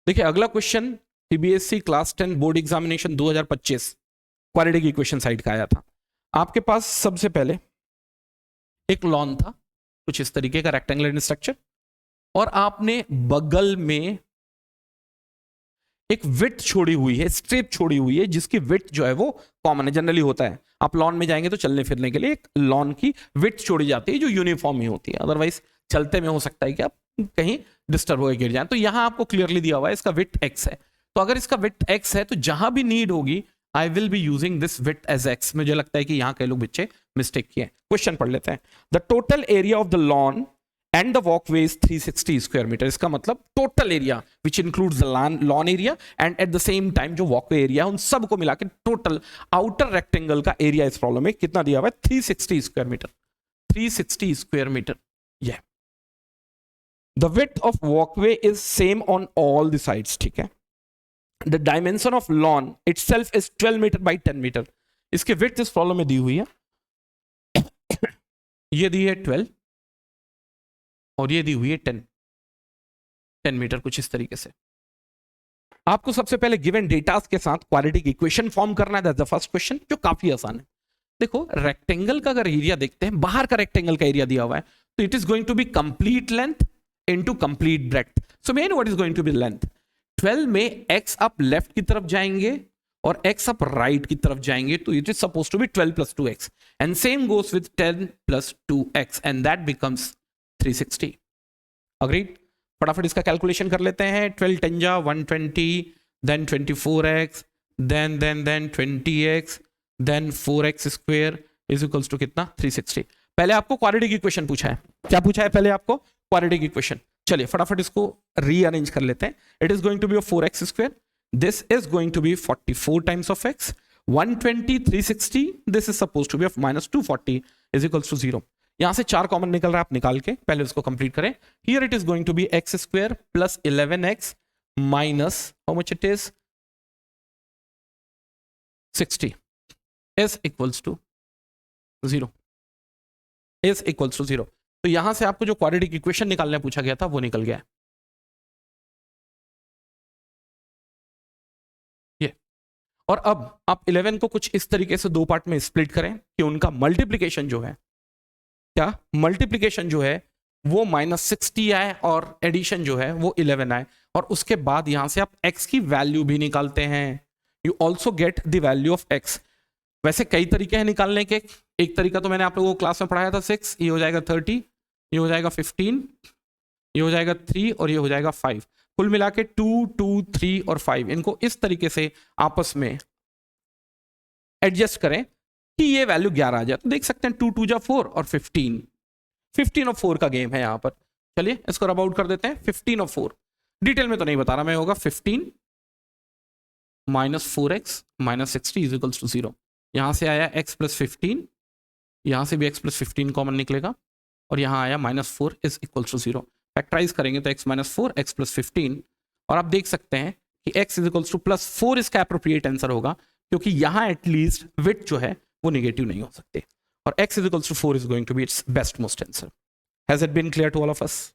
देखिए अगला question CBSE class 10 board examination 2025 quadratic equation side का आया था। आपके पास सबसे पहले एक लॉन था कुछ इस तरीके का रेक्टेंगुलर स्ट्रक्चर, और आपने बगल में एक विड्थ छोड़ी हुई है, स्ट्रिप छोड़ी हुई है, जिसकी विड्थ जो है वो कॉमन है, जनरली होता है। आप लॉन में जाएंगे तो चलने फिरने के लिए एक लॉन की विड्थ छोड़ी जाती है जो यूनिफॉर्म ही होती है, अदरवाइज चलते में हो सकता है कि आप कहीं डिस्टर्ब होकर गिर जाए। तो यहां आपको क्लियरली दिया हुआ है इसका विड्थ एक्स है, तो अगर इसका विड्थ एक्स है तो जहां भी नीड होगी I will be using this width as x. मुझे लगता है कि यहां कई लोग बच्चे मिस्टेक किए। क्वेश्चन पढ़ लेते हैं। The total area of the lawn and the walkway is 360 square metre. इसका मतलब total area which includes the lawn area and at the same time जो वॉकवे एरिया, उन सबको मिला के टोटल आउटर रेक्टेंगल का एरिया इस प्रॉब्लम में कितना दिया हुआ है? 360 स्क्वायर मीटर। 360 square metre. यह the width of walkway is same on all the sides, ठीक है। The dimension of lawn itself is 12 meter by 10 meter. इसके विड्थ इस प्रॉब्लम में दी हुई है, ये दी है 12 और ये दी हुई है 10 मीटर, कुछ इस तरीके से। आपको सबसे पहले गिवन डेटास के साथ क्वाड्रेटिक इक्वेशन फॉर्म करना है, दैट्स द फर्स्ट क्वेश्चन, जो काफी आसान है। देखो रेक्टेंगल का अगर एरिया देखते हैं, बाहर का रेक्टेंगल का एरिया दिया हुआ है, तो it is going to be complete length into complete breadth. So main what is going to be length. 12 में x अप लेफ्ट की तरफ जाएंगे और x अप राइट की तरफ जाएंगे, तो it is suppose to be 12 plus 2x, and same goes with 10 plus 2x, and that becomes 360। Agreed? फटाफट इसका कैलकुलेशन कर लेते हैं। 12 10 जा 120, then 24x, then 20x, then 4x square is equals to कितना? 360। पहले आपको क्वाड्रेटिक इक्वेशन पूछा है। क्या पूछा है पहले आपको? Quadratic equation. चलिए फटाफट इसको रीअरेंज कर लेते हैं। It is going to be 4x square, this is going to be 44 times of x, 120 360, this is suppose to be of minus 240 is equals to 0। यहां से 4 कॉमन निकल रहा है, आप निकाल के पहले उसको कंप्लीट करें। Here it is going to be x square plus 11x minus how much it is 60 is equals to 0, is equals to 0। तो यहां से आपको जो क्वाड्रेटिक इक्वेशन निकालने पूछा गया था वो निकल गया है। ये और अब आप 11 को कुछ इस तरीके से दो पार्ट में स्प्लिट करें कि उनका मल्टीप्लीकेशन जो है, क्या मल्टीप्लीकेशन जो है वो -60 आए और एडिशन जो है वो 11 आए, और उसके बाद यहां से आप x की वैल्यू भी निकालते हैं। You also get the value of x। वैसे कई तरीके हैं निकालने के। एक तरीका तो मैंने आप लोगों को क्लास में पढ़ाया था 6, ये हो जाएगा 30, ये हो जाएगा 15, ये हो जाएगा 3 और ये हो जाएगा 5। कुल मिला के 2 2 3 और 5, इनको इस तरीके से आपस में एडजस्ट करें कि ये वैल्यू 11 आ जाए। तो देख सकते हैं 2 2 जा 4 और 15 और 4 का गेम है यहाँ पर। चलिए इसको रब आउट कर देते हैं। 15 और 4 डिटेल में तो नहीं बता रहा मैं, होगा 15 minus 4x minus 60 is equals to 0। यहां से आया x प्लस 15, यहां से भी x प्लस 15 कॉमन निकलेगा, और यहां आया -4 इज इक्वल्स टू 0। फैक्टराइज करेंगे तो x माइनस 4 x प्लस 15, और आप देख सकते हैं कि x इज इक्वल्स टू +4 इसका एप्रोप्रिएट आंसर होगा, क्योंकि यहां एटलीस्ट विड्थ जो है वो निगेटिव नहीं हो सकते, और x is equals to 4 is going to be it's best most answer. Has it been clear to all of us?